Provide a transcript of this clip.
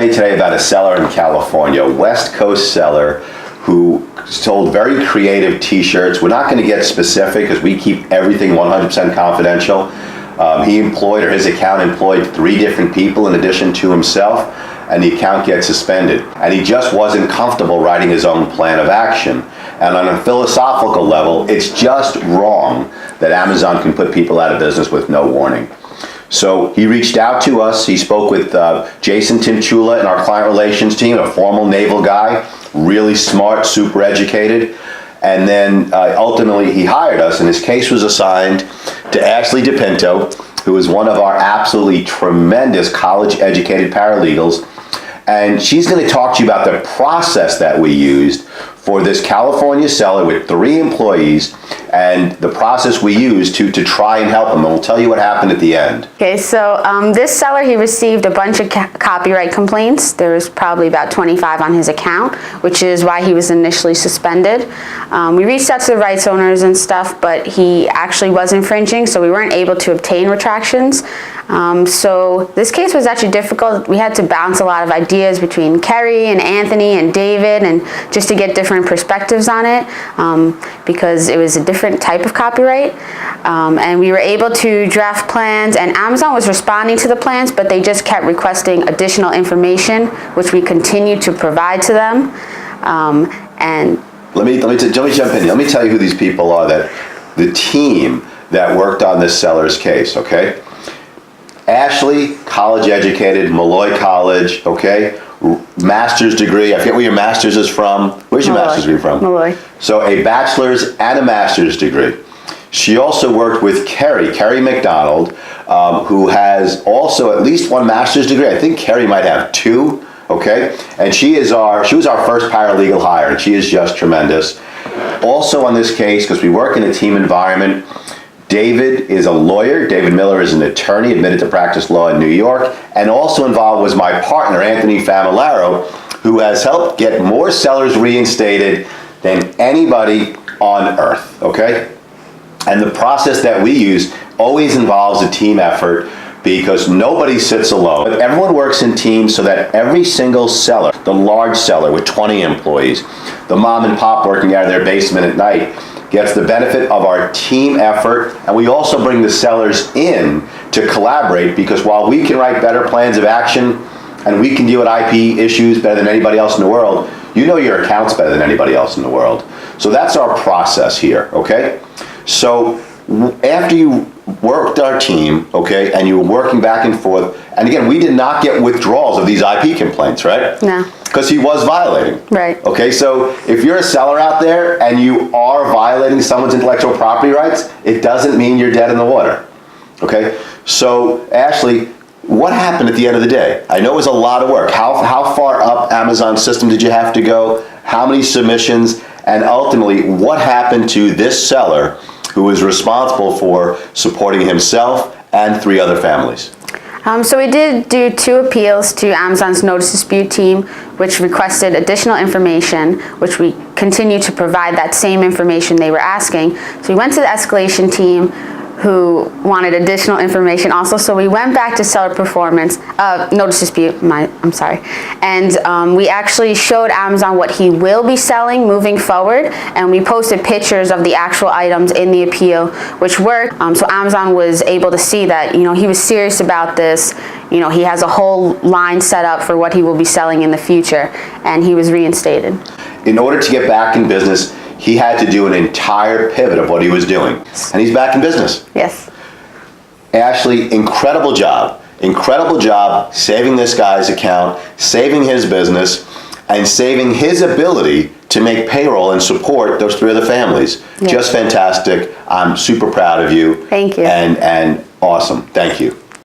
tell you today about a seller in California, a West Coast seller who sold very creative t-shirts. We're not going to get specific because we keep everything 100% confidential. He employed, or his account employed, 3 different people in addition to himself, and the account gets suspended. And he just wasn't comfortable writing his own plan of action. And on a philosophical level, it's just wrong that Amazon can put people out of business with no warning. So he reached out to us. He spoke with Jason Tinchula in our client relations team, a former naval guy, really smart, super educated. And then ultimately he hired us, and his case was assigned to Ashley DePinto, who is one of our absolutely tremendous college-educated paralegals. And she's going to talk to you about the process that we used for this California seller with 3 employees, and the process we used to try and help him. And we'll tell you what happened at the end. Okay, so this seller, he received a bunch of copyright complaints. There was probably about 25 on his account, which is why he was initially suspended. We reached out to the rights owners and stuff, but he actually was infringing, so we weren't able to obtain retractions. So this case was actually difficult. We had to bounce a lot of ideas between Kerry and Anthony and David, and just to get different perspectives on it, because it was a different type of copyright. And we were able to draft plans, and Amazon was responding to the plans, but they just kept requesting additional information, which we continued to provide to them. And let me jump in. Let me tell you who these people are, that the team that worked on this seller's case, okay? Ashley, college educated, Malloy College, okay? Master's degree. I forget where your master's is from. Where's your master's degree from? Malloy. So a bachelor's and a master's degree. She also worked with Kerry McDonald, who has also at least 1 master's degree. I think Kerry might have 2, okay? And she was our first paralegal hire, and she is just tremendous. Also on this case, because we work in a team environment, David is a lawyer. David Miller is an attorney admitted to practice law in New York. And also involved was my partner, Anthony Familaro, who has helped get more sellers reinstated than anybody on earth, okay? And the process that we use always involves a team effort, because nobody sits alone. But everyone works in teams so that every single seller, the large seller with 20 employees, the mom and pop working out of their basement at night, gets the benefit of our team effort. And we also bring the sellers in to collaborate, because while we can write better plans of action and we can deal with IP issues better than anybody else in the world, you know your accounts better than anybody else in the world. So that's our process here, okay? So after you worked our team, okay, and you were working back and forth, and again, we did not get withdrawals of these IP complaints, right? No. Because he was violating. Right. Okay, so if you're a seller out there and you are violating someone's intellectual property rights, it doesn't mean you're dead in the water. Okay, so Ashley, what happened at the end of the day? I know it was a lot of work. How far up Amazon's system did you have to go? How many submissions? And ultimately, what happened to this seller who was responsible for supporting himself and 3 other families? So we did do 2 appeals to Amazon's notice dispute team, which requested additional information, which we continue to provide that same information they were asking. So we went to the escalation team, who wanted additional information also. So we went back to seller performance, notice dispute, and we actually showed Amazon what he will be selling moving forward, and we posted pictures of the actual items in the appeal, which worked. So Amazon was able to see that, you know, he was serious about this. You know, he has a whole line set up for what he will be selling in the future, and he was reinstated. In order to get back in business, he had to do an entire pivot of what he was doing. And he's back in business. Yes. Ashley, incredible job. Incredible job saving this guy's account, saving his business, and saving his ability to make payroll and support those 3 other families. Yes. Just fantastic. I'm super proud of you. Thank you. And awesome. Thank you.